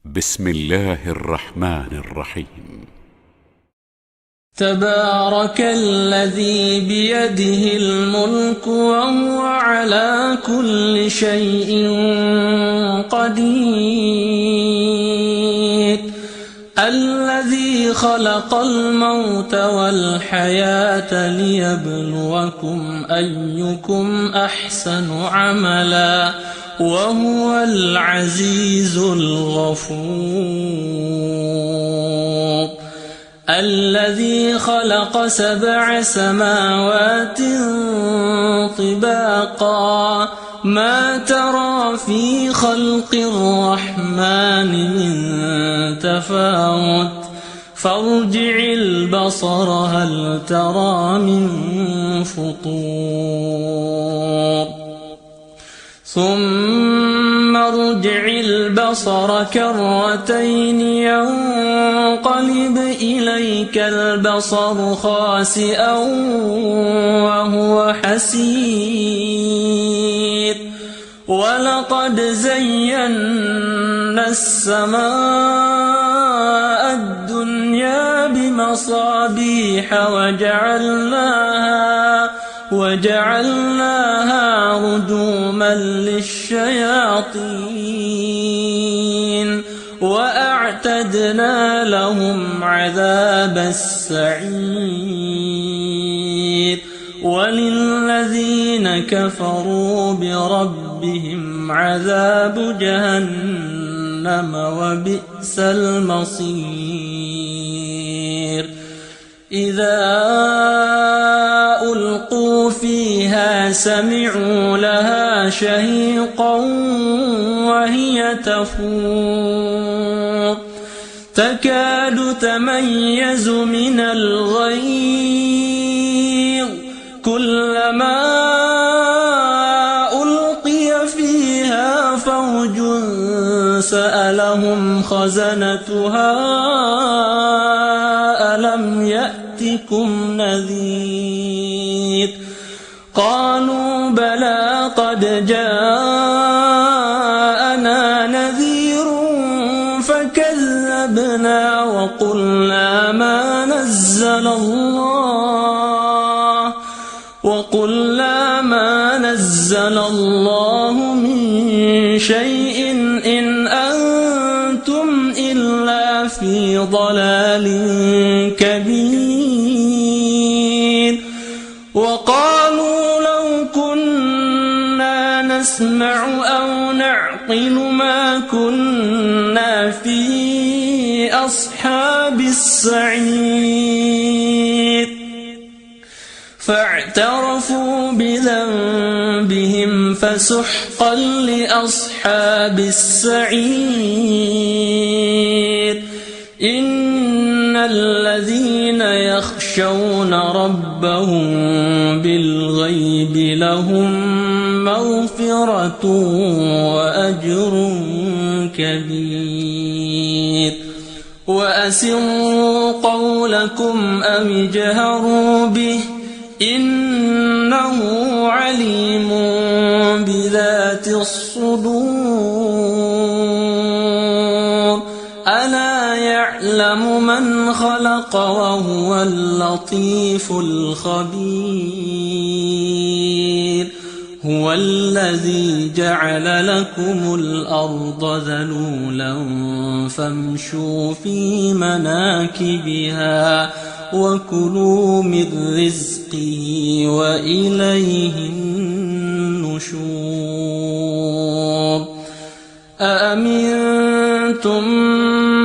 بسم الله الرحمن الرحيم. تبارك الذي بيده الملك وهو على كل شيء قدير، الذي خلق الموت والحياة ليبلوكم أيكم أحسن عملا وهو العزيز الغفور. الذي خلق 7 سماوات طباقا ما ترى في خلق الرحمن من تفاوت فارجع البصر هل ترى من فطور ثم ارجع البصر كرتين ينقلب إليك البصر خاسئا وهو حسير. ولقد زينا السماء الدنيا بمصابيح وجعلناها رجوما للشياطين وأعتدنا لهم عذاب السعير. وللذين كفروا بربهم عذاب جهنم وبئس المصير. إذا ألقوا فيها سمعوا لها شهيقا وهي تفور تكاد تميز من الغيظ كلما ألقي فيها فوج سألهم خزنتها ألم يأتكم نذير قالوا بلى قد جاءنا نذير فكذبنا وقلنا ما نزل الله من شيء إن أنتم إلا في ضلال كبير. وقالوا لو كنا نسمع أو نعقل ما كنا في أصحاب السعير فاعترفوا بذنبهم فسحقا لأصحاب السعير. إن الذين يخشون ربهم بالغيب لهم مغفرة وأجر كبير. وأسروا قولكم أو اجهروا به إنه عليم بذات الصدور. ألا يعلم من خلق وهو اللطيف الخبير. هو الذي جعل لكم الأرض ذلولا فامشوا في مناكبها وكلوا من رزقه وإليه النشور. أأمنتم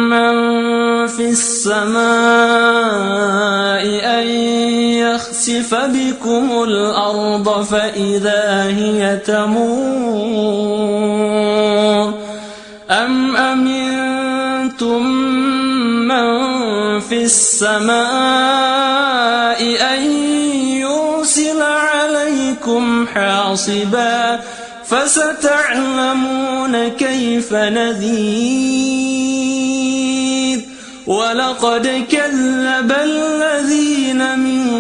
من في السماء أن يخسف بكم الأرض فإذا هي تمور أم أمنتم من في السماء أن يرسل عليكم حاصبا فستعلمون كيف نذير. ولقد كذب الذين من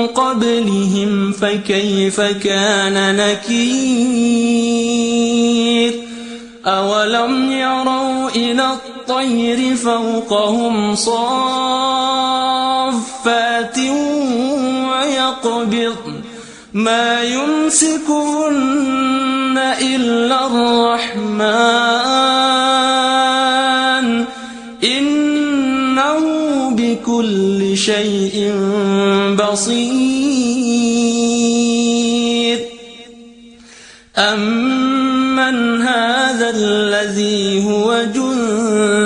قبلهم فكيف كان نكير. أولم يروا إلى الطير فوقهم صافات ويقبضن ما يمسكهن إلا الرحمن إنه بكل شيء بصير أمن هذا الذي هو جند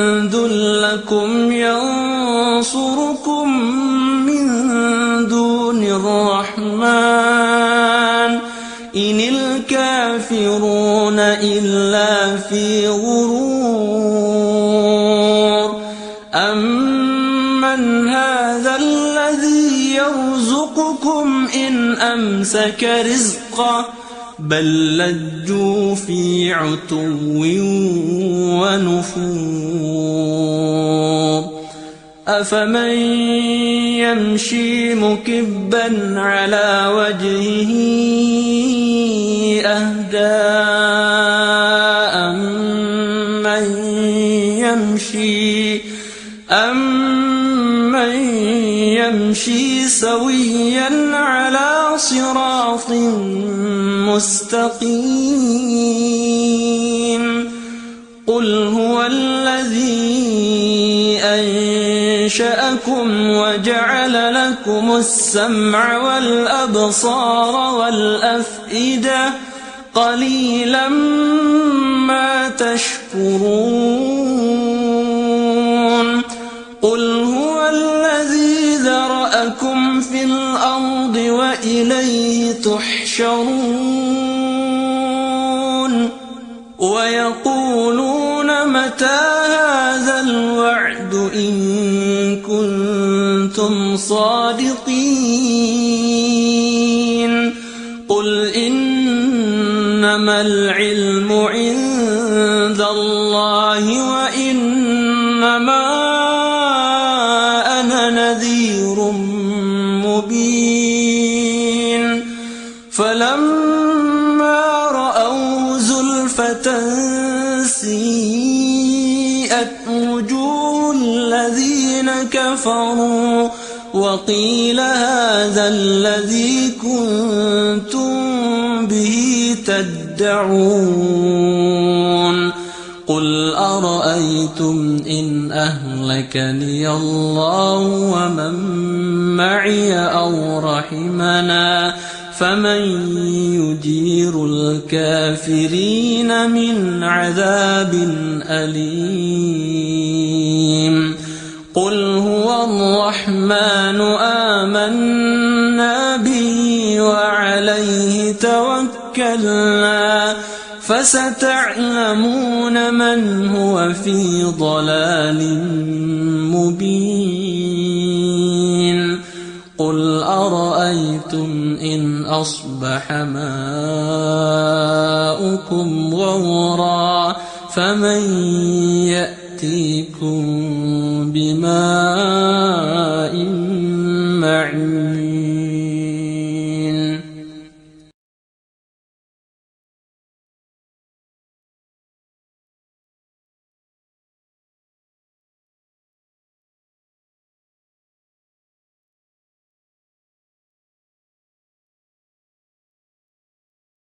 لكم ينصركم من دون الرحمن إن الكافرون إلا في غرور أمن هذا الذي يرزقكم إن أمسك رزقه بل لجوا في عتو ونفور أفمن يمشي مكبا على وجهه أهدى أمن يمشي سويا على صراط مستقيم قل هو الذي أنشأكم وجعل لكم السمع والأبصار والأفئدة قليلا ما تشكرون قل هو الذي ذرأكم في الأرض وإليه تحشرون ويقولون متى هذا الوعد إن كنتم صادقين قل إنما العلم عند الله وإنما أنا نذير مبين فلما رأوه زلفة سيئت وجوه الذين كفروا وقيل هذا الذي كنتم به تدعون قل أرأيتم إن أهلكني الله ومن معي أو رحمنا فمن يجير الكافرين من عذاب أليم قل هو الرحمن آمنا به وعليه توكلنا فستعلمون من هو في ضلال مبين قل أرأيتم إن أصبح ماؤكم غورا فمن يأتيكم